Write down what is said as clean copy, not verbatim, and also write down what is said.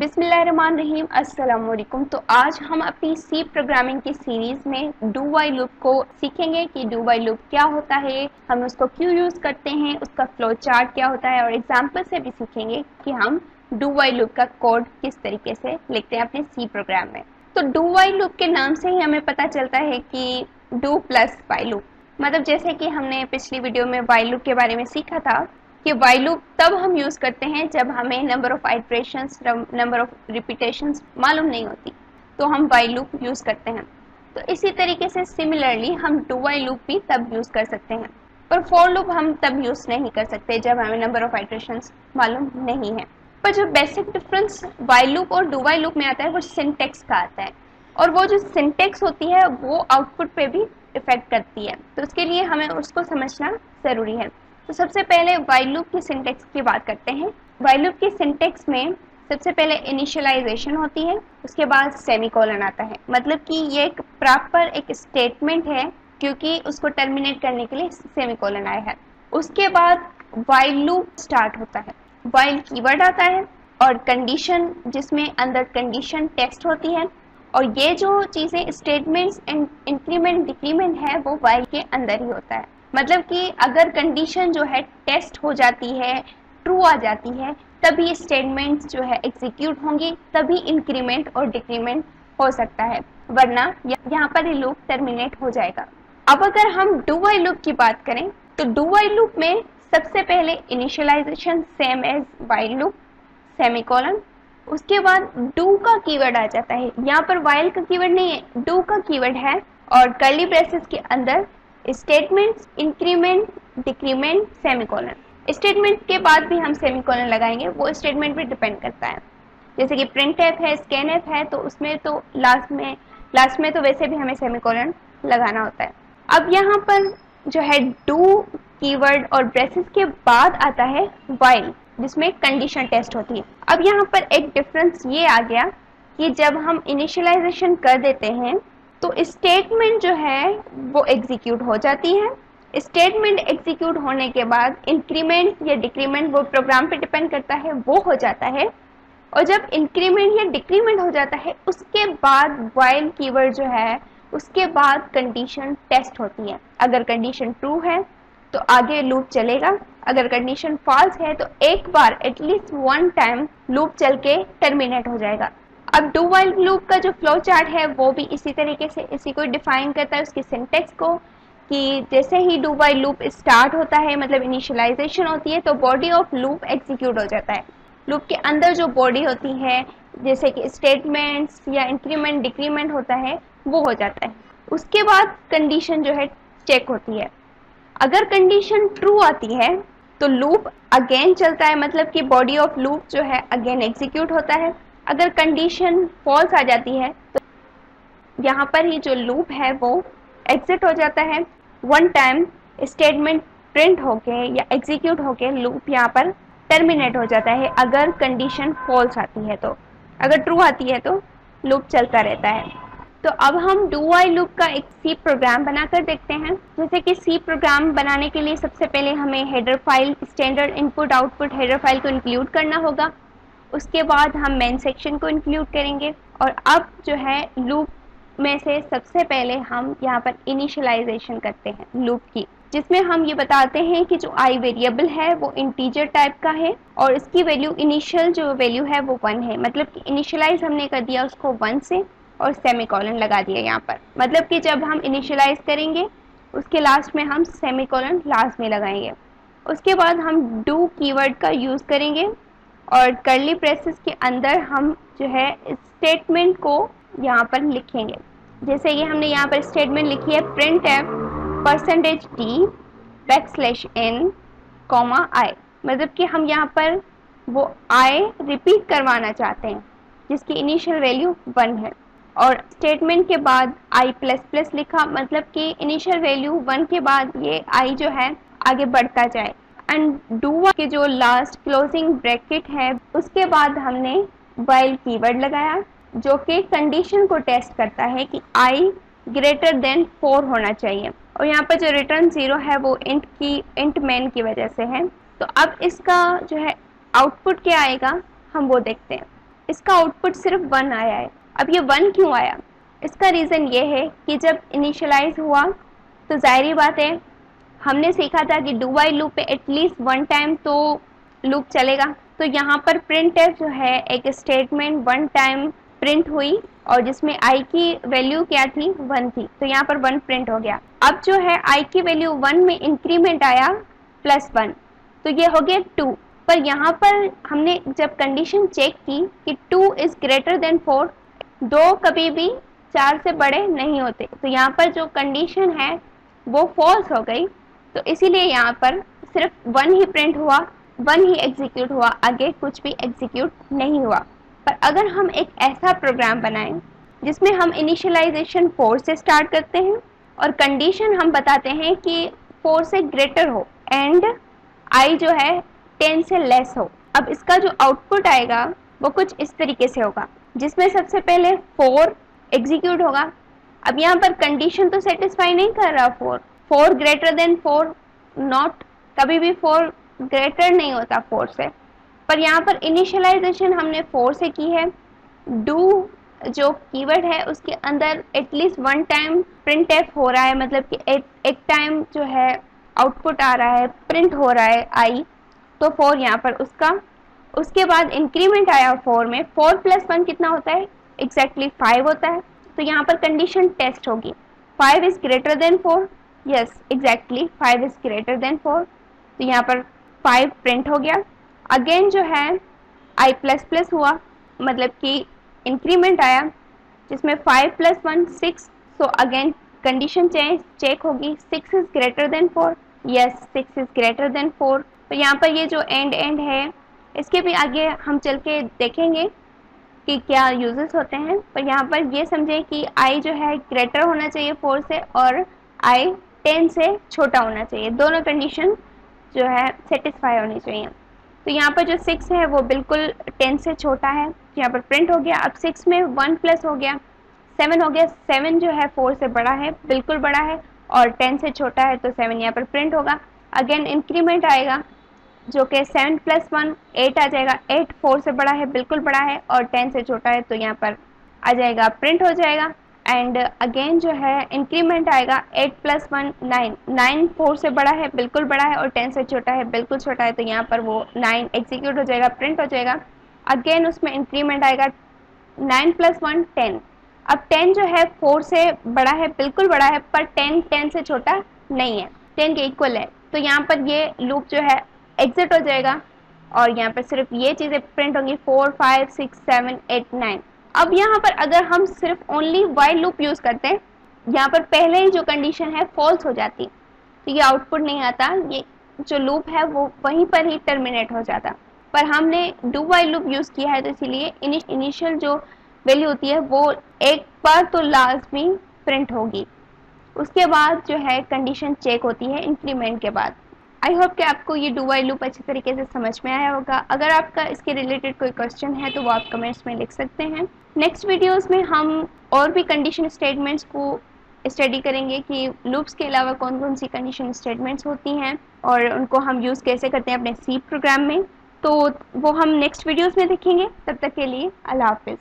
बिस्मिल्लाहिर्रहमानिर्रहीम अस्सलाम वालेकुम। तो आज हम अपनी सी प्रोग्रामिंग की सीरीज में डू वाइल लूप को सीखेंगे कि डू वाइल लूप क्या होता है, हम उसको क्यों यूज करते हैं, उसका फ्लो चार्ट क्या होता है और एग्जाम्पल से भी सीखेंगे कि हम डू वाइल लूप का कोड किस तरीके से लिखते हैं अपने सी प्रोग्राम में। तो डू वाइल लूप के नाम से ही हमें पता चलता है कि डू प्लस वाइल लूप, मतलब जैसे कि हमने पिछली वीडियो में वाइल लूप के बारे में सीखा था कि वाइल लूप तब हम यूज करते हैं जब हमें number of iterations, number of repetitions मालूम नहीं होती, तो हम वाइल लूप यूज करते हैं। तो इसी तरीके से सिमिलरली हम डू वाइल लूप भी तब यूज कर सकते हैं, पर फॉर लूप हम तब यूज नहीं कर सकते जब हमें नंबर ऑफ आइटरेशंस मालूम नहीं है। पर जो बेसिक डिफरेंस वाइल लूप और डू वाइल लूप में आता है वो सिंटेक्स का आता है, और वो जो सिंटेक्स होती है वो आउटपुट पे भी इफेक्ट करती है, तो उसके लिए हमें उसको समझना ज़रूरी है। तो सबसे पहले वाइल लूप की सिंटेक्स की बात करते हैं। वाइल लूप की सिंटेक्स में सबसे पहले इनिशियलाइजेशन होती है, उसके बाद सेमीकोलन आता है, मतलब कि ये एक प्रॉपर एक स्टेटमेंट है क्योंकि उसको टर्मिनेट करने के लिए सेमीकोलन आया है। उसके बाद वाइल लूप स्टार्ट होता है, वाइल कीवर्ड आता है और कंडीशन जिसमें अंदर कंडीशन टेस्ट होती है, और ये जो चीज़ें स्टेटमेंट्स एंड इंक्रीमेंट डिक्रीमेंट है वो वाइल के अंदर ही होता है। मतलब कि अगर कंडीशन जो है टेस्ट हो जाती है, ट्रू आ जाती है, तभी स्टेटमेंट्स जो है एग्जीक्यूट होंगी, तभी इंक्रीमेंट और डिक्रीमेंट हो सकता है, वरना यहाँ पर ये लूप टर्मिनेट हो जाएगा। अब अगर हम डू वाइल लूप की बात करें तो डू वाइल लूप में सबसे पहले initialisation same as while loop, semicolon, उसके बाद डू का कीवर्ड आ जाता है। यहाँ पर वाइल का कीवर्ड नहीं है, डू का कीवर्ड है, और कर्ली ब्रेसेस के अंदर statements, increment, decrement, semicolon. Statement के बाद भी हम सेमीकोलन लगाएंगे, वो स्टेटमेंट पे डिपेंड करता है। जैसे कि प्रिंट एफ है, स्कैन एफ है, तो उसमें तो लास्ट में तो वैसे भी हमें सेमीकोलन लगाना होता है। अब यहाँ पर जो है डू कीवर्ड और ब्रेसेस के बाद आता है वाइल, जिसमें कंडीशन टेस्ट होती है। अब यहाँ पर एक डिफरेंस ये आ गया कि जब हम इनिशियलाइजेशन कर देते हैं तो स्टेटमेंट जो है वो एग्जीक्यूट हो जाती है। स्टेटमेंट एग्जीक्यूट होने के बाद इंक्रीमेंट या डिक्रीमेंट, वो प्रोग्राम पे डिपेंड करता है, वो हो जाता है। और जब इंक्रीमेंट या डिक्रीमेंट हो जाता है उसके बाद वाइल कीवर्ड जो है उसके बाद कंडीशन टेस्ट होती है। अगर कंडीशन ट्रू है तो आगे लूप चलेगा, अगर कंडीशन फॉल्स है तो एक बार एटलीस्ट वन टाइम लूप चल के टर्मिनेट हो जाएगा। अब डू वाइल लूप का जो फ्लो चार्ट है वो भी इसी तरीके से इसी को डिफाइन करता है, उसकी सिंटेक्स को, कि जैसे ही डू वाइल लूप स्टार्ट होता है, मतलब इनिशियलाइजेशन होती है, तो बॉडी ऑफ लूप एग्जीक्यूट हो जाता है। लूप के अंदर जो बॉडी होती है जैसे कि स्टेटमेंट्स या इंक्रीमेंट डिक्रीमेंट होता है वो हो जाता है। उसके बाद कंडीशन जो है चेक होती है, अगर कंडीशन ट्रू आती है तो लूप अगेन चलता है, मतलब कि बॉडी ऑफ लूप जो है अगेन एग्जीक्यूट होता है। अगर कंडीशन फॉल्स आ जाती है तो यहाँ पर ही जो लूप है वो एग्जिट हो जाता है। वन टाइम स्टेटमेंट प्रिंट होके या एग्जीक्यूट होके लूप यहाँ पर टर्मिनेट हो जाता है अगर कंडीशन फॉल्स आती है। तो अगर ट्रू आती है तो लूप चलता रहता है। तो अब हम डू वाइल लूप का एक सी प्रोग्राम बनाकर देखते हैं। जैसे कि सी प्रोग्राम बनाने के लिए सबसे पहले हमें header file, standard input output header file को इंक्लूड करना होगा। उसके बाद हम मेन सेक्शन को इंक्लूड करेंगे, और अब जो है लूप में से सबसे पहले हम यहाँ पर इनिशियलाइजेशन करते हैं लूप की, जिसमें हम ये बताते हैं कि जो आई वेरिएबल है वो इंटीजर टाइप का है और इसकी वैल्यू, इनिशियल जो वैल्यू है वो 1 है, मतलब कि इनिशियलाइज हमने कर दिया उसको 1 से और सेमीकोलन लगा दिया यहाँ पर, मतलब कि जब हम इनिशियलाइज करेंगे उसके लास्ट में हम सेमीकोलन लास्ट में लगाएंगे। उसके बाद हम डू कीवर्ड का यूज़ करेंगे और कर्ली ब्रेसेस के अंदर हम जो है स्टेटमेंट को यहाँ पर लिखेंगे। जैसे कि हमने यहाँ पर स्टेटमेंट लिखी है प्रिंट एफ %d\n, i, मतलब कि हम यहाँ पर वो i रिपीट करवाना चाहते हैं जिसकी इनिशियल वैल्यू 1 है, और स्टेटमेंट के बाद i++ लिखा, मतलब कि इनिशियल वैल्यू 1 के बाद ये i जो है आगे बढ़ता जाए। एंड डू के जो लास्ट क्लोजिंग ब्रैकेट है उसके बाद हमने वाइल कीवर्ड लगाया जो कि कंडीशन को टेस्ट करता है कि i > 4 होना चाहिए, और यहाँ पर जो रिटर्न 0 है वो इंट मैन की वजह से है। तो अब इसका जो है आउटपुट क्या आएगा हम वो देखते हैं। इसका आउटपुट सिर्फ 1 आया है। अब ये 1 क्यों आया? इसका रीज़न ये है कि जब इनिशियलाइज हुआ तो जाहिर बात है हमने सीखा था कि डू वाइल लूप पे एटलीस्ट 1 टाइम तो लूप चलेगा। तो यहाँ पर प्रिंट एफ जो है एक स्टेटमेंट 1 टाइम प्रिंट हुई और जिसमें आई की वैल्यू क्या थी? 1 थी। तो यहाँ पर 1 प्रिंट हो गया। अब जो है आई की वैल्यू 1 में इंक्रीमेंट आया +1, तो ये हो गया 2। पर यहाँ पर हमने जब कंडीशन चेक की कि 2 इज ग्रेटर देन 4, 2 कभी भी 4 से बड़े नहीं होते, तो यहाँ पर जो कंडीशन है वो फॉल्स हो गई। तो इसीलिए यहाँ पर सिर्फ 1 ही प्रिंट हुआ, 1 ही एग्जीक्यूट हुआ, आगे कुछ भी एग्जीक्यूट नहीं हुआ। पर अगर हम एक ऐसा प्रोग्राम बनाएं जिसमें हम इनिशियलाइजेशन 4 से स्टार्ट करते हैं और कंडीशन हम बताते हैं कि 4 से ग्रेटर हो एंड आई जो है 10 से लेस हो। अब इसका जो आउटपुट आएगा वो कुछ इस तरीके से होगा, जिसमें सबसे पहले 4 एग्जीक्यूट होगा। अब यहाँ पर कंडीशन तो सेटिस्फाई नहीं कर रहा, 4 ग्रेटर देन 4 नॉट, कभी भी 4 ग्रेटर नहीं होता 4 से। पर यहाँ पर इनिशियलाइजेशन हमने 4 से की है। डू जो कीवर्ड है उसके अंदर एटलीस्ट 1 टाइम प्रिंट एफ हो रहा है, मतलब कि एक टाइम जो है आउटपुट आ रहा है, प्रिंट हो रहा है आई, तो 4 यहाँ पर उसका। उसके बाद इंक्रीमेंट आया 4 में, 4 + 1 कितना होता है? एग्जैक्टली 5 होता है। तो यहाँ पर कंडीशन टेस्ट होगी, 5 is greater than 4, yes exactly 5 is greater than 4, तो यहाँ पर 5 प्रिंट हो गया। अगेन जो है i++ हुआ, मतलब कि इंक्रीमेंट आया जिसमें 5 + 1 6, सो अगेन कंडीशन चेक होगी, 6 is greater than 4, yes 6 is greater than 4। तो यहाँ पर ये जो एंड है इसके भी आगे हम चल के देखेंगे कि क्या यूजेस होते हैं। पर यहाँ पर ये समझें कि i जो है ग्रेटर होना चाहिए 4 से और i 10 से छोटा होना चाहिए, दोनों कंडीशन जो है सेटिस्फाई होनी चाहिए। तो यहाँ पर जो 6 है वो बिल्कुल 10 से छोटा है, यहाँ पर प्रिंट हो गया। अब 6 में 1 प्लस हो गया, 7 हो गया। 7 जो है 4 से बड़ा है, बिल्कुल बड़ा है, और 10 से छोटा है, तो 7 यहाँ पर प्रिंट होगा। अगेन इंक्रीमेंट आएगा जो कि 7 + 1 8 आ जाएगा, 8 4 से बड़ा है, बिल्कुल बड़ा है, और 10 से छोटा है, तो यहाँ पर आ जाएगा, प्रिंट हो जाएगा। एंड अगेन जो है इंक्रीमेंट आएगा, 8 + 1 9, 9 4 से बड़ा है, बिल्कुल बड़ा है, और 10 से छोटा है, बिल्कुल छोटा है, तो यहाँ पर वो 9 एग्जीक्यूट हो जाएगा, प्रिंट हो जाएगा। अगेन उसमें इंक्रीमेंट आएगा, 9 + 1 10। अब 10 जो है 4 से बड़ा है, बिल्कुल बड़ा है, पर 10 से छोटा नहीं है, 10 के इक्वल है, तो यहाँ पर ये लूप जो है एग्जिट हो जाएगा और यहाँ पर सिर्फ ये चीज़ें प्रिंट होंगी, 4 5 6 7 8 9। अब यहाँ पर अगर हम सिर्फ ओनली वाइल लूप यूज़ करते हैं, यहाँ पर पहले ही जो कंडीशन है फॉल्स हो जाती, तो ये आउटपुट नहीं आता, ये जो लूप है वो वहीं पर ही टर्मिनेट हो जाता। पर हमने डू वाइल लूप यूज़ किया है, तो इसीलिए इनिशियल जो वैल्यू होती है वो एक बार तो लाजमी प्रिंट होगी, उसके बाद जो है कंडीशन चेक होती है इंक्रीमेंट के बाद। आई होप कि आपको ये डू वाइल लूप अच्छी तरीके से समझ में आया होगा। अगर आपका इसके रिलेटेड कोई क्वेश्चन है तो वो आप कमेंट्स में लिख सकते हैं। नेक्स्ट वीडियोस में हम और भी कंडीशन स्टेटमेंट्स को स्टडी करेंगे कि लूप्स के अलावा कौन कौन सी कंडीशन स्टेटमेंट्स होती हैं और उनको हम यूज़ कैसे करते हैं अपने सी प्रोग्राम में, तो वो हम नेक्स्ट वीडियोज़ में देखेंगे। तब तक के लिए अल्लाह हाफिज़।